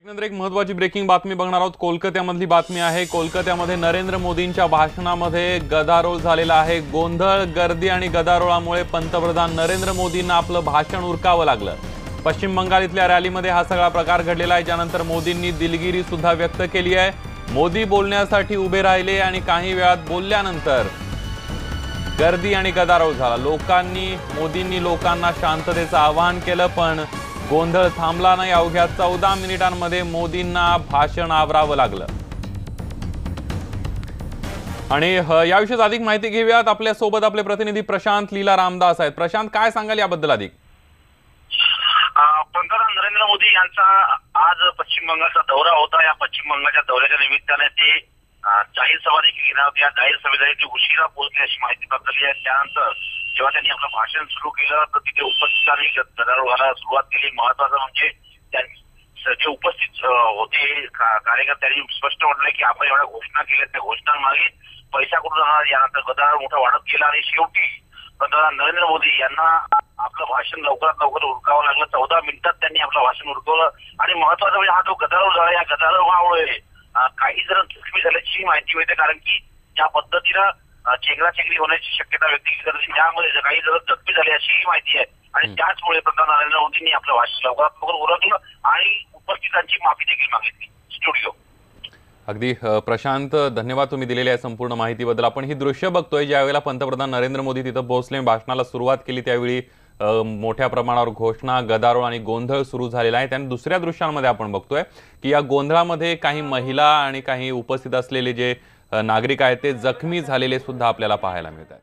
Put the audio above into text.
नंतर एक महत्त्वाची ब्रेकिंग बातमी बघणार आहोत। कोलकात्यामधली बातमी आहे। कोलकात्यामध्ये नरेंद्र मोदींच्या भाषणामध्ये गदारोळ झालेला आहे। गोंधळ, गर्दी आणि गदारोळामुळे पंतप्रधान नरेंद्र मोदींना आपलं भाषण उरकावं लागलं। पश्चिम बंगाल इथल्या रॅलीमध्ये हा सगळा प्रकार घडलेला आहे, ज्यानंतर मोदींनी दिलगिरी सुद्धा व्यक्त केली आहे। मोदी बोलण्यासाठी उभे राहिले आणि काही वेळात बोलल्यानंतर गर्दी आणि गदारोळ झाला। मोदींनी लोकांना शांततेचं आवाहन केलं, पण गोंधळ थांबला नाही। अवघ्या 14 मिनिटांमध्ये मोदींना भाषण आवरावं लागलं। आणि याविषयी अधिक माहिती घेऊयात। आपल्या सोबत आपले प्रतिनिधी प्रशांत लीला रामदास आहेत। प्रशांत, काय सांगाल याबद्दल अधिक? पंतप्रधान नरेंद्र मोदी यांचा आज पश्चिम बंगालचा दौरा होता। या पश्चिम बंगालच्या दौऱ्याच्या निमित्ताने ते जाहीर सभा देखील घेणार होते। या जाहीर सभेसाठी ते उशिरा पोहोचले अशी माहिती प्राप्त झाली आहे। त्यानंतर जेव्हा त्यांनी आपलं भाषण सुरू केलं तर तिथे उपस्थितांनी गदारोळ घालायला सुरुवात केली। महत्वाचं म्हणजे जे उपस्थित होते कार्यकर्त्यांनी स्पष्ट म्हटलंय की आपण एवढ्या घोषणा केल्या, त्या घोषणांमागे पैसा कुठून जाणार, यानंतर गदारोळ मोठा वाढत गेला आणि शेवटी पंतप्रधान नरेंद्र मोदी यांना आपलं भाषण लवकरात लवकर उरकावं लागलं। 14 मिनिटात त्यांनी आपलं भाषण उरकवलं आणि महत्वाचं म्हणजे हा जो गदारोळ झाला, या गदारोळामुळे काही जण जखमी झाल्याची माहिती मिळते, कारण की ज्या पद्धतीनं चेंगराचेंगरी होण्याची शक्यता व्यक्त केली जाते त्यामध्ये काही जण जखमी झाले अशी माहिती आहे। आणि त्याचमुळे पंतप्रधान नरेंद्र मोदींनी आपलं भाषण लवकरात लवकर उरकलं आणि उपस्थितांची माफी देखील मागितली। स्टुडिओ अगदी प्रशांत, धन्यवाद तुम्ही दिलेल्या संपूर्ण माहितीबद्दल। आपण ही दृश्य बघतोय, ज्यावेळेला पंतप्रधान नरेंद्र मोदी तिथं पोहोचले, भाषणाला सुरुवात केली, त्यावेळी मोठ्या प्रमाणावर घोषणा, गदारोळ आणि गोंधळ सुरू झालेला आहे। त्याने दुसऱ्या दृश्यांमध्ये आपण बघतोय की या गोंधळामध्ये काही महिला आणि काही उपस्थित असलेले जे नागरिक आहेत ते जखमी झालेले सुद्धा आपल्याला पाहायला मिळतात।